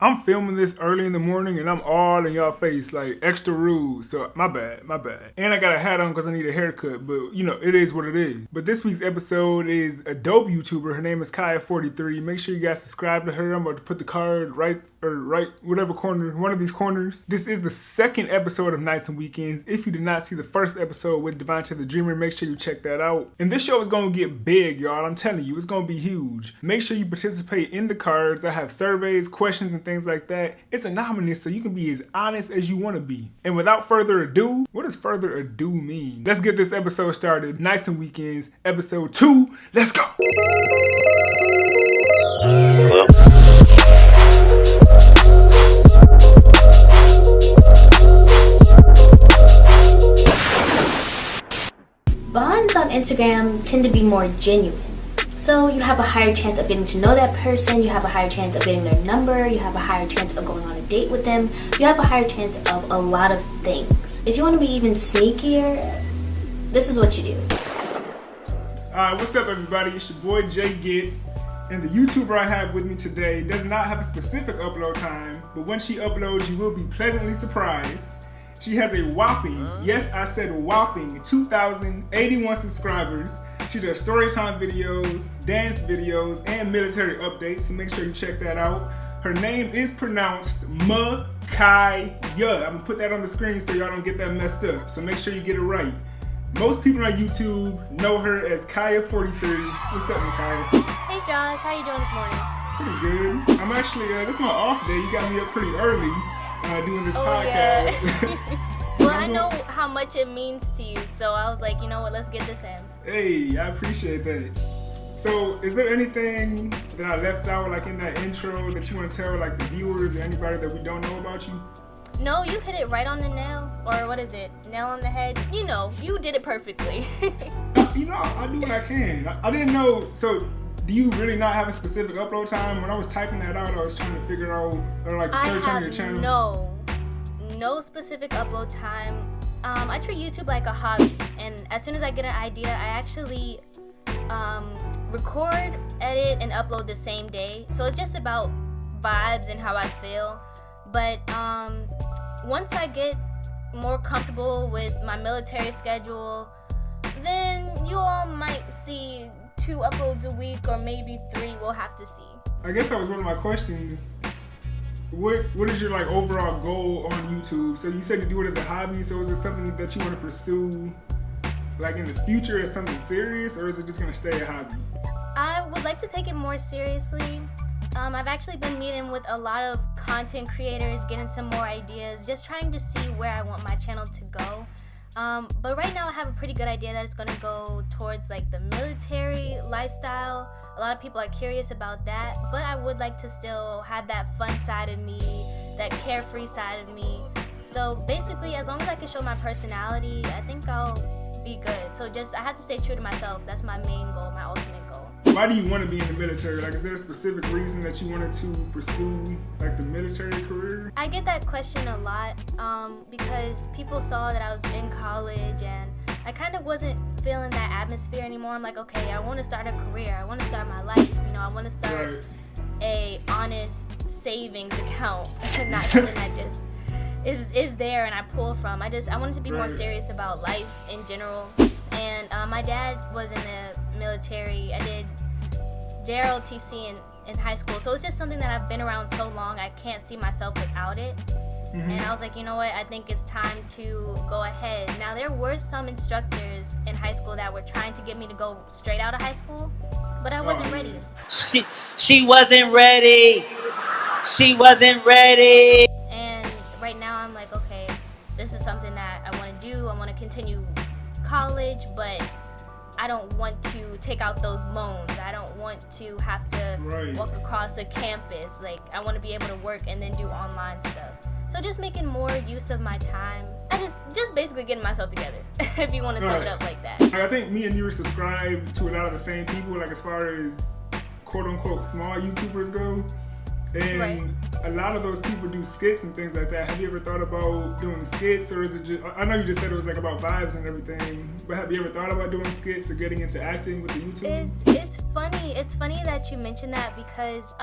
I'm filming this early in the morning and I'm all in y'all face, like extra rude. So my bad. And I got a hat on because I need a haircut, but you know, it is what it is. But this week's episode is a dope YouTuber. Her name is Kaya43. Make sure you guys subscribe to her. I'm about to put the card right, whatever corner, one of these corners. This is the second episode of Nights and Weekends. If you did not see the first episode with Devontae the Dreamer, make sure you check that out. And this show is going to get big, y'all. I'm telling you, it's going to be huge. Make sure you participate in the cards. I have surveys, questions, and things like that. It's anonymous, so you can be as honest as you want to be. And without further ado, what does further ado mean? Let's get this episode started. Nights and Weekends, episode 2. Let's go! Bonds on Instagram tend to be more genuine. So you have a higher chance of getting to know that person, you have a higher chance of getting their number, you have a higher chance of going on a date with them, you have a higher chance of a lot of things. If you want to be even sneakier, this is what you do. Alright, what's up everybody? It's your boy Jay Git, and the YouTuber I have with me today does not have a specific upload time, but when she uploads you will be pleasantly surprised. She has a whopping, yes I said whopping, 2,081 subscribers. She does storytime videos, dance videos, and military updates, so make sure you check that out. Her name is pronounced Makaya. I'm gonna put that on the screen so y'all don't get that messed up, so make sure you get it right. Most people on YouTube know her as Kaya43. What's up, Makaya? Hey Josh, how you doing this morning? Pretty good. I'm actually, this is my off day. You got me up pretty early doing this podcast. Yeah. Well, I know how much it means to you, so I was like, you know what, let's get this in. Hey, I appreciate that. So, is there anything that I left out, like in that intro, that you want to tell, like the viewers or anybody that we don't know about you? No, you hit it right on the nail, or what is it, nail on the head? You know, you did it perfectly. You know, I do what I can. I didn't know, so do you really not have a specific upload time? When I was typing that out, I was trying to figure out, or like search on your channel. No specific upload time. I treat YouTube like a hobby, and as soon as I get an idea, I actually record, edit, and upload the same day. So it's just about vibes and how I feel. But once I get more comfortable with my military schedule, then you all might see 2 uploads a week, or maybe 3. We'll have to see. I guess that was one of my questions. What is your like overall goal on YouTube? So you said you do it as a hobby, so is it something that you want to pursue like in the future as something serious, or is it just gonna stay a hobby? I would like to take it more seriously. I've actually been meeting with a lot of content creators, getting some more ideas, just trying to see where I want my channel to go. But right now I have a pretty good idea that it's gonna go towards like the military lifestyle. A lot of people are curious about that, but I would like to still have that fun side of me, that carefree side of me. So basically, as long as I can show my personality, I think I'll be good. So I have to stay true to myself. That's my main goal, my ultimate goal. Why do you want to be in the military? Like, is there a specific reason that you wanted to pursue like the military career? I get that question a lot because people saw that I was in college and I kind of wasn't feeling that atmosphere anymore. I'm like, okay, I want to start a career. I want to start my life. You know, I want to start a honest savings account, not something that just is there and I pull from. I wanted to be more serious about life in general. And my dad was in the military. I did JROTC in high school, so it's just something that I've been around so long, I can't see myself without it. And I was like, you know what, I think it's time to go ahead. Now, there were some instructors in high school that were trying to get me to go straight out of high school, but I wasn't ready. She wasn't ready. She wasn't ready. And right now I'm like, okay, this is something that I want to do. I want to continue college, but I don't want to take out those loans. I don't want to have to walk across the campus. Like, I want to be able to work and then do online stuff. So just making more use of my time. I just basically getting myself together, if you want to sum it up like that. I think me and you were subscribed to a lot of the same people, like as far as quote unquote small YouTubers go. And Right. a lot of those people do skits and things like that. Have you ever thought about doing skits, or is it just, I know you just said it was like about vibes and everything, but have you ever thought about doing skits or getting into acting with the YouTube? It's funny. It's funny that you mentioned that because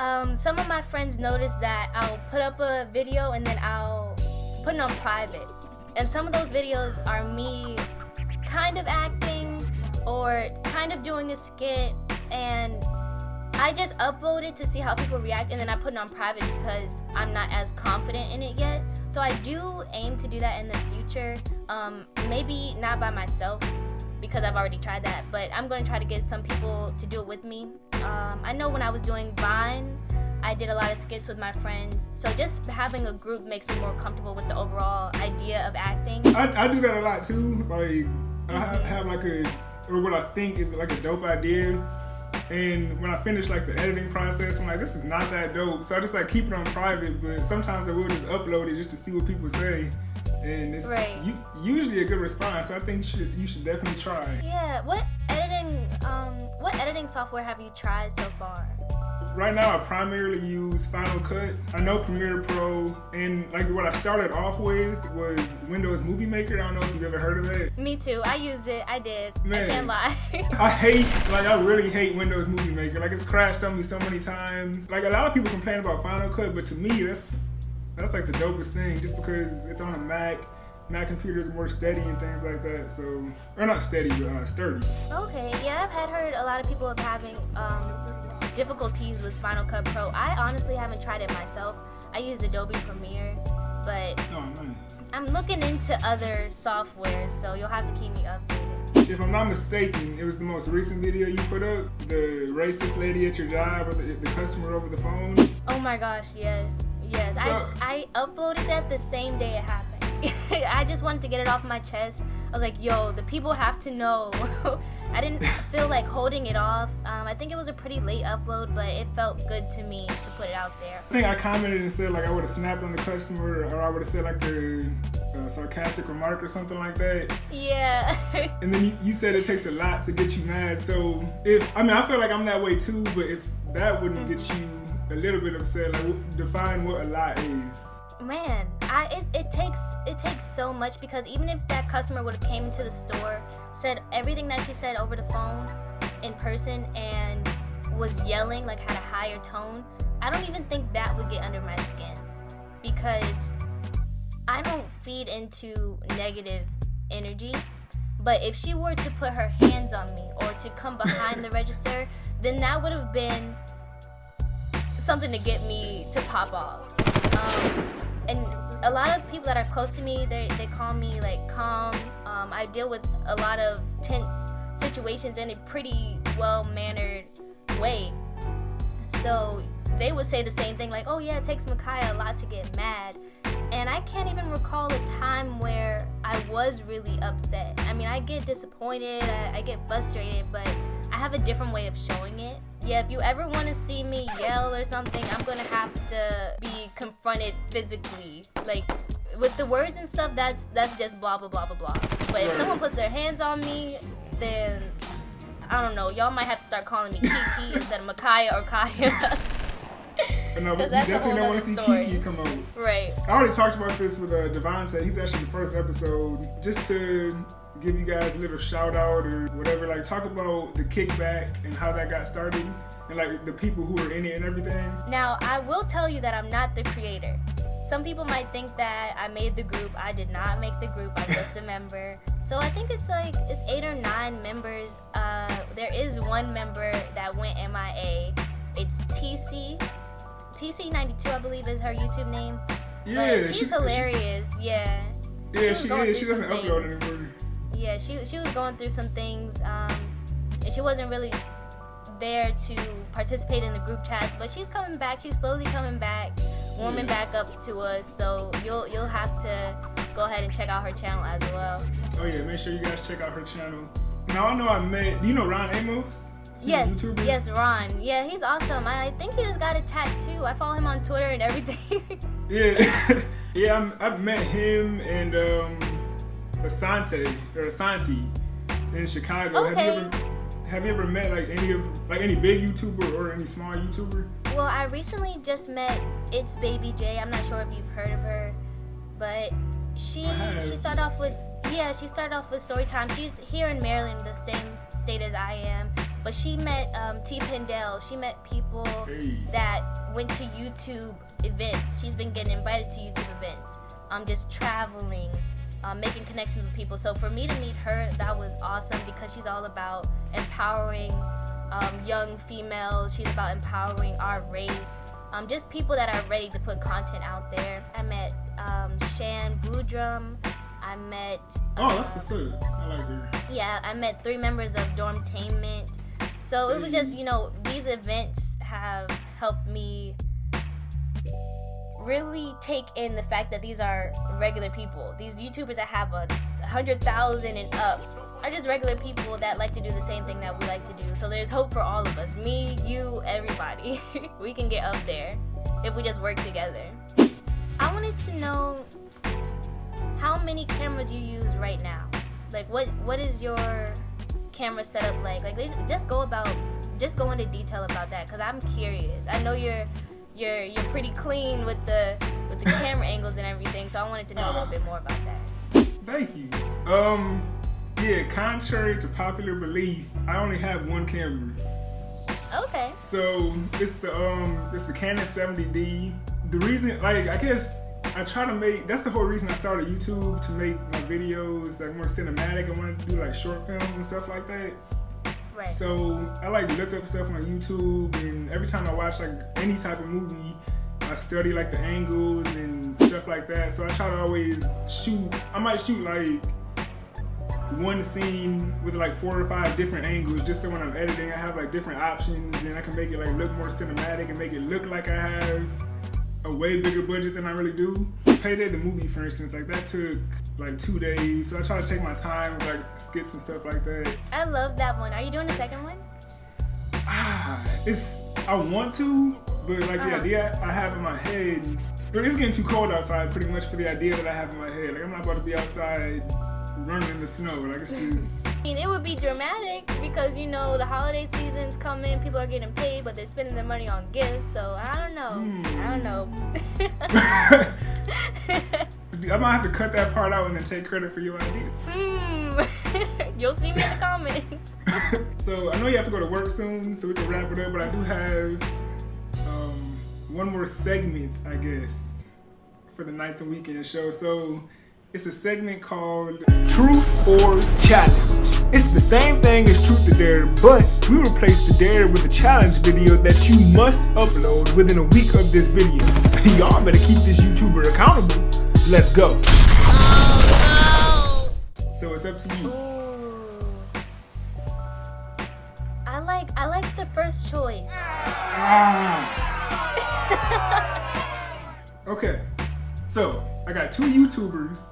some of my friends noticed that I'll put up a video and then I'll put it on private. And some of those videos are me kind of acting or kind of doing a skit, and I just upload it to see how people react, and then I put it on private because I'm not as confident in it yet. So I do aim to do that in the future. Maybe not by myself because I've already tried that, but I'm going to try to get some people to do it with me. I know when I was doing Vine, I did a lot of skits with my friends. So just having a group makes me more comfortable with the overall idea of acting. I do that a lot too. Like, I have like or what I think is like a dope idea. And when I finish like the editing process, I'm like, this is not that dope. So I just like keep it on private, but sometimes I will just upload it just to see what people say. And it's Right. Usually a good response. So I think you should definitely try. Yeah, what editing software have you tried so far? Right now, I primarily use Final Cut. I know Premiere Pro, and like what I started off with was Windows Movie Maker. I don't know if you've ever heard of that. Me too. I used it. I did. Man. I can't lie. I really hate Windows Movie Maker. Like, it's crashed on me so many times. Like, a lot of people complain about Final Cut, but to me, that's like the dopest thing, just because it's on a Mac. Mac computers are more steady and things like that. So, or not steady, but sturdy. Okay, yeah, I've heard a lot of people having difficulties with Final Cut Pro. I honestly haven't tried it myself. I use Adobe Premiere, but Oh man. I'm looking into other softwares, so you'll have to keep me updated. If I'm not mistaken, it was the most recent video you put up, the racist lady at your job or the customer over the phone. Oh my gosh, yes. So- I uploaded that the same day it happened. I just wanted to get it off my chest. I was like, yo, the people have to know. I didn't feel like holding it off. I think it was a pretty late upload, but it felt good to me to put it out there. I think I commented and said like I would have snapped on the customer, or I would have said like a sarcastic remark or something like that. Yeah. And then you said it takes a lot to get you mad. So I feel like I'm that way too, but if that wouldn't get you a little bit upset, like define what a lot is. Man, it takes so much, because even if that customer would have came into the store, said everything that she said over the phone in person, and was yelling, like had a higher tone, I don't even think that would get under my skin, because I don't feed into negative energy. But if she were to put her hands on me or to come behind the register, then that would have been something to get me to pop off. And a lot of people that are close to me, they call me like calm. I deal with a lot of tense situations in a pretty well-mannered way. So they would say the same thing, like, oh yeah, it takes Micaiah a lot to get mad. And I can't even recall a time where I was really upset. I mean, I get disappointed, I get frustrated, but I have a different way of showing it. Yeah, if you ever want to see me yell or something, I'm gonna have to be confronted physically. Like, with the words and stuff, that's just blah, blah, blah, blah, blah. But if someone puts their hands on me, then, I don't know, y'all might have to start calling me Kiki instead of Micaiah or Kaya. No, but you that's a definitely whole don't want to see nother Kiki story. come out. Right. I already talked about this with Devontae. He's actually the first episode. Just to give you guys a little shout out or whatever, like talk about the kickback and how that got started and like the people who were in it and everything. Now, I will tell you that I'm not the creator. Some people might think that I made the group. I did not make the group. I'm just a member. So I think it's 8 or 9 members. There is one member that went MIA. It's TC92, I believe is her YouTube name. Yeah, But she's hilarious. Yeah. Yeah, was she going is. She through doesn't some upload things. anymore. Yeah, she was going through some things, and she wasn't really there to participate in the group chats, but she's coming back. She's slowly coming back, warming back up to us. So you'll have to go ahead and check out her channel as well. Oh yeah, make sure you guys check out her channel. Now I know do you know Ron Amos? He's a Yes, YouTuber? yes, Ron. Yeah, he's awesome. I think he just got a tattoo. I follow him on Twitter and everything. Yeah, yeah. I've met him and Asante in Chicago. Okay. Have you ever met like any big YouTuber or any small YouTuber? Well, I recently just met It's Baby J. I'm not sure if you've heard of her, but she started off with story time. She's here in Maryland, the same state as I am. But she met T. Pendel. She met people that went to YouTube events. She's been getting invited to YouTube events. Just traveling, making connections with people. So for me to meet her, that was awesome because she's all about empowering young females. She's about empowering our race. Just people that are ready to put content out there. I met Shan Boudrum. I met... that's the stuff. I like her. Yeah, I met 3 members of Dormtainment. So it was just, these events have helped me really take in the fact that these are regular people. These YouTubers that have 100,000 and up are just regular people that like to do the same thing that we like to do. So there's hope for all of us. Me, you, everybody. We can get up there if we just work together. I wanted to know how many cameras you use right now. Like, what is your camera setup like? Like, just go into detail about that, because I'm curious. I know you're pretty clean with the camera angles and everything, so I wanted to know a little bit more about that. Thank you. Yeah, contrary to popular belief, I only have one camera. Okay. So it's the Canon 70D. The reason, I guess I try to make, that's the whole reason I started YouTube, to make my videos like more cinematic. I wanted to do like short films and stuff like that. Right. So I look up stuff on YouTube, and every time I watch like any type of movie, I study like the angles and stuff like that. So I try to always I might shoot like one scene with like 4 or 5 different angles, just so when I'm editing I have like different options, and I can make it like look more cinematic and make it look like I have a way bigger budget than I really do. Payday the movie, for instance, like that took like 2 days. So I try to take my time with like skits and stuff like that. I love that one. Are you doing the second one? I want to, but like the idea I have in my head, it's getting too cold outside pretty much for the idea that I have in my head. Like, I'm not about to be outside running in the snow. Like, it's just... I mean, it would be dramatic because, the holiday season's coming, people are getting paid, but they're spending their money on gifts, so I don't know. I might have to cut that part out and then take credit for your idea. You'll see me in the comments. So I know you have to go to work soon, so we can wrap it up, but I do have one more segment, I guess, for the Nights and Weekend show. So it's a segment called Truth or Challenge. It's the same thing as Truth or Dare, but we replaced the Dare with a challenge video that you must upload within a week of this video. Y'all better keep this YouTuber accountable. Let's go. So it's up to you. Ooh. I like the first choice. Okay, so I got 2 YouTubers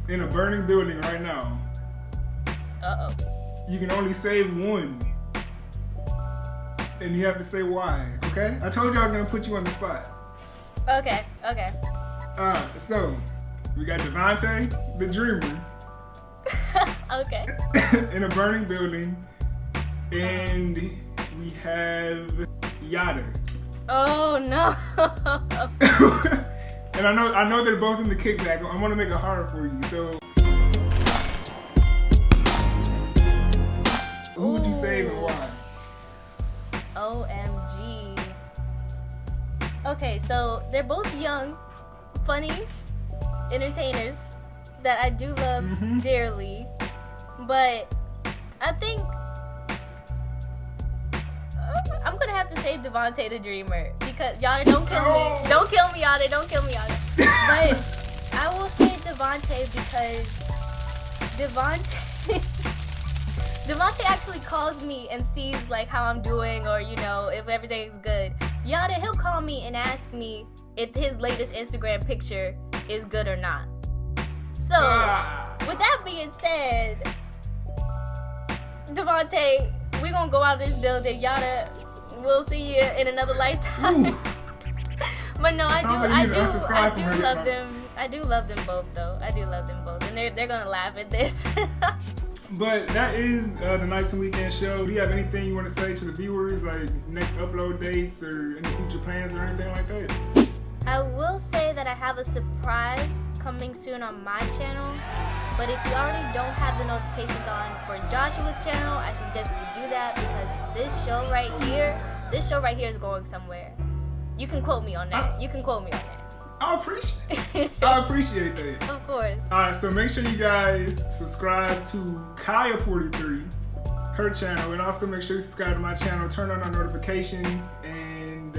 in a burning building right now. Uh-oh. You can only save one, and you have to say why, okay? I told you I was gonna put you on the spot. Okay. So we got Devontae, the Dreamer, Okay. in a burning building, and we have Yada. Oh no. And I know they're both in the kickback. I want to make it hard for you. So, who would you save and why? OMG. Okay, so they're both young, funny entertainers that I do love dearly, but I think I'm gonna have to save Devontae the Dreamer, because Yada, don't kill me. Don't kill me, Yada. Don't kill me, Yada. But I will save Devontae because Devontae actually calls me and sees like how I'm doing, or if everything's good. Yada, he'll call me and ask me if his latest Instagram picture is good or not. So with that being said, Devontae, we're gonna go out of this building. Yada, we'll see you in another lifetime. But no, I do love them. I do love them both, though. I do love them both, and they're gonna laugh at this. But that is the Nights and Weekend show. Do you have anything you want to say to the viewers, like next upload dates or any future plans or anything like that? I will say that I have a surprise coming soon on my channel. But if you already don't have the notifications on for Joshua's channel, I suggest you do that because this show right here is going somewhere. You can quote me on that. I appreciate that. Of course. Alright, so make sure you guys subscribe to Kaya43, her channel, and also make sure you subscribe to my channel, turn on our notifications, and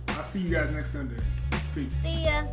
I'll see you guys next Sunday. Peace. See ya.